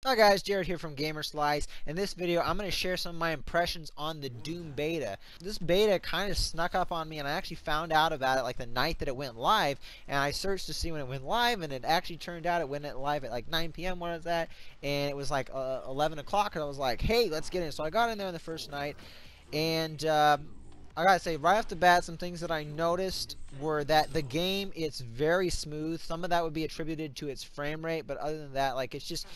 Hi guys, Jared here from GamerSlice. In this video, I'm going to share some of my impressions on the Doom beta. This beta kind of snuck up on me, and I actually found out about it like the night that it went live, and I searched to see when it went live, and it actually turned out it went live at like 9 p.m. when it was at, and it was like 11 o'clock, and I was like, hey, let's get in. So I got in there on the first night, and I gotta say, right off the bat, some things that I noticed were that the game, it's very smooth. Some of that would be attributed to its frame rate, but other than that, like it's just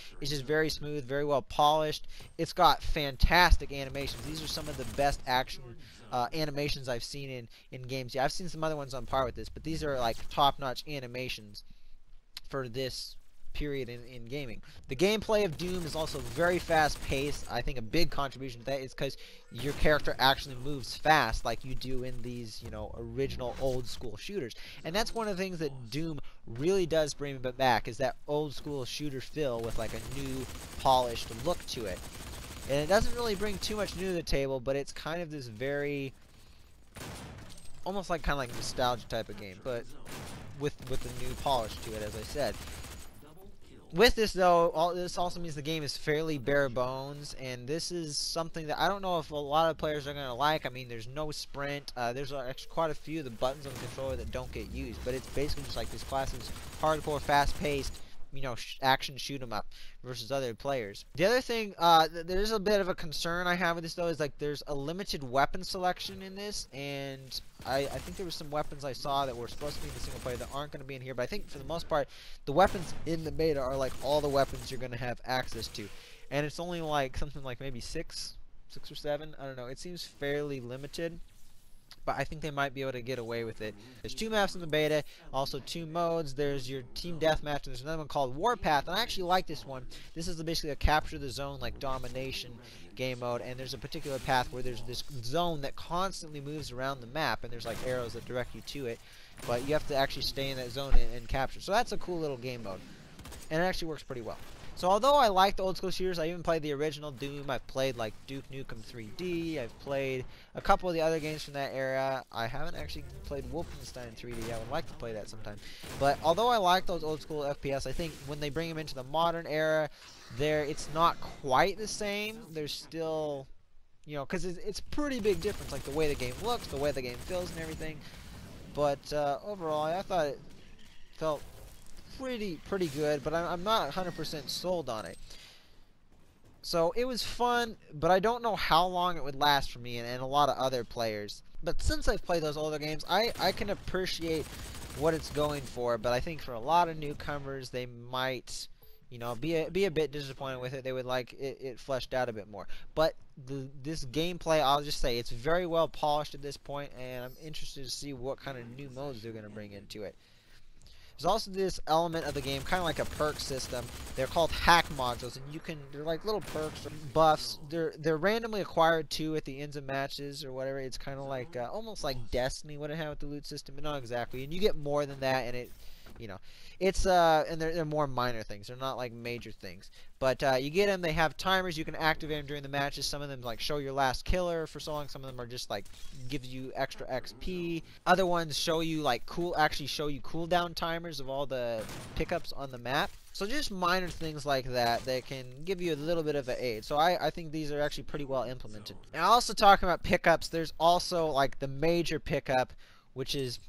very smooth, very well polished. It's got fantastic animations. These are some of the best action animations I've seen in games. Yeah, I've seen some other ones on par with this, but these are like top-notch animations for this period in gaming. The gameplay of Doom is also very fast paced. I think a big contribution to that is because your character actually moves fast like you do in these, original old school shooters. And that's one of the things that Doom really does bring back, is that old school shooter feel with like a new polished look to it. And it doesn't really bring too much new to the table, but it's kind of this very almost like kind of like nostalgia type of game, but with a new polish to it, as I said. With this though, this also means the game is fairly bare bones, and this is something that I don't know if a lot of players are going to like. I mean, there's no sprint. There's actually quite a few of the buttons on the controller that don't get used, but it's basically just like this classic hardcore, fast-paced, action shoot 'em up versus other players. The other thing, there's a bit of a concern I have with this though, is like there's a limited weapon selection in this, and I think there were some weapons I saw that were supposed to be in the single player that aren't going to be in here, but I think for the most part, the weapons in the beta are like all the weapons you're going to have access to, and it's only like something like maybe six or seven. I don't know. It seems fairly limited, but I think they might be able to get away with it. There's 2 maps in the beta, also 2 modes. There's your team deathmatch, and there's another one called Warpath, and I actually like this one. This is basically a capture the zone, like domination game mode, and there's a particular path where there's this zone that constantly moves around the map, and there's like arrows that direct you to it, but you have to actually stay in that zone and capture. So that's a cool little game mode, and it actually works pretty well. So although I like the old school shooters, I even played the original Doom. I've played like Duke Nukem 3D. I've played a couple of the other games from that era. I haven't actually played Wolfenstein 3D. I would like to play that sometime. But although I like those old school FPS, I think when they bring them into the modern era, it's not quite the same. There's still, because it's a pretty big difference, like the way the game looks, the way the game feels, and everything. But overall, I thought it felt pretty good, but I'm not 100% sold on it. So it was fun, but I don't know how long it would last for me and a lot of other players. But since I've played those older games, I can appreciate what it's going for, but I think for a lot of newcomers, they might, be a bit disappointed with it. They would like it fleshed out a bit more. But this gameplay, I'll just say, it's very well polished at this point, and I'm interested to see what kind of new modes they're going to bring into it. There's also this element of the game, kind of like a perk system. They're called hack modules, and they're like little perks or buffs. They're randomly acquired too at the ends of matches or whatever. It's kind of like almost like Destiny would have with the loot system, but not exactly. And you get more than that, and it's and they're more minor things. They're not like major things. But you get them. They have timers. You can activate them during the matches. Some of them like show your last killer for so long. Some of them are just like gives you extra XP. Other ones show you like actually show you cooldown timers of all the pickups on the map. So just minor things like that can give you a little bit of an aid. So I think these are actually pretty well implemented. And also talking about pickups, there's also like the major pickup, which is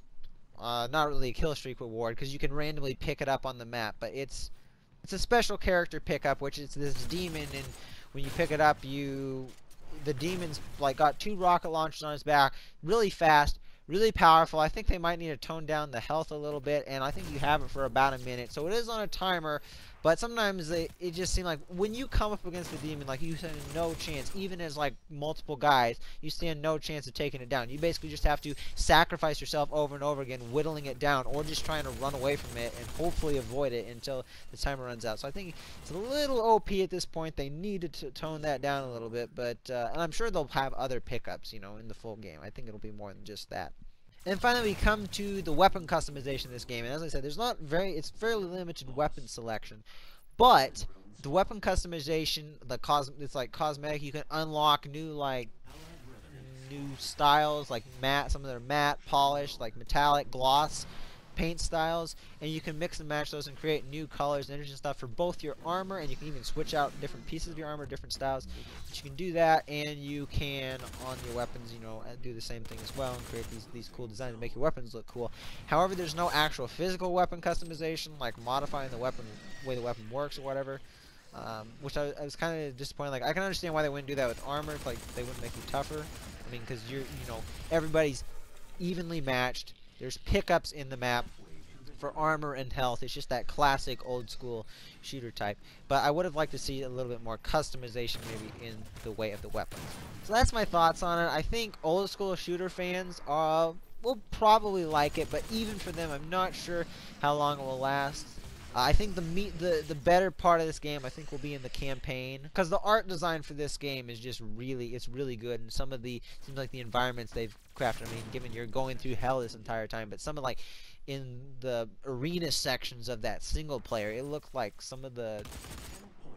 not really a kill streak reward because you can randomly pick it up on the map, but it's a special character pickup, which is this demon, and when you pick it up, the demon's like got 2 rocket launchers on his back, really fast, really powerful. I think they might need to tone down the health a little bit, and I think you have it for about a minute. So it is on a timer, but sometimes it just seems like when you come up against the demon, like you stand no chance, even as like multiple guys, you stand no chance of taking it down. You basically just have to sacrifice yourself over and over again, whittling it down, or just trying to run away from it and hopefully avoid it until the timer runs out. So I think it's a little OP at this point. They needed to tone that down a little bit, but and I'm sure they'll have other pickups, in the full game. I think it'll be more than just that. And finally, we come to the weapon customization in this game. And as I said, it's fairly limited weapon selection. But the weapon customization, it's like cosmetic. You can unlock new styles, like matte. Some of them are matte, polished, like metallic, gloss. paint styles, and you can mix and match those and create new colors and interesting stuff for both your armor, and you can even switch out different pieces of your armor, different styles. But you can do that, and you can on your weapons, you know, do the same thing as well and create these cool designs to make your weapons look cool. However, there's no actual physical weapon customization, like modifying the weapon, way the weapon works or whatever. Which I was kind of disappointed. Like, I can understand why they wouldn't do that with armor. Like, they wouldn't make you tougher. I mean, because you know, everybody's evenly matched. There's pickups in the map for armor and health. It's just that classic old school shooter type. But I would have liked to see a little bit more customization maybe in the way of the weapons. So that's my thoughts on it. I think old school shooter fans will probably like it, but even for them, I'm not sure how long it will last. I think the better part of this game, I think, will be in the campaign, because the art design for this game is just it's really good, and some of the seems like the environments they've crafted. I mean, given you're going through hell this entire time, but some of like in the arena sections of that single player, it looked like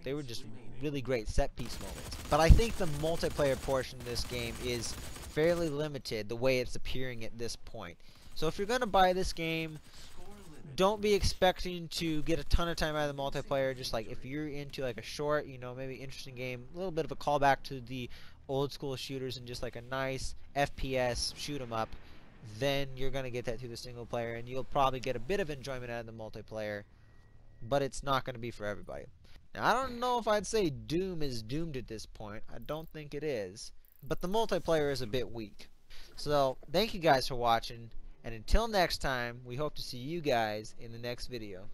they were just really great set piece moments. But I think the multiplayer portion of this game is fairly limited the way it's appearing at this point. So if you're gonna buy this game, don't be expecting to get a ton of time out of the multiplayer. Just like if you're into like a short, you know, maybe interesting game, a little bit of a callback to the old school shooters and just like a nice FPS shoot 'em up, then you're gonna get that through the single player, and you'll probably get a bit of enjoyment out of the multiplayer, but it's not gonna be for everybody. Now, I don't know if I'd say Doom is doomed at this point. I don't think it is, but the multiplayer is a bit weak. So thank you guys for watching. And until next time, we hope to see you guys in the next video.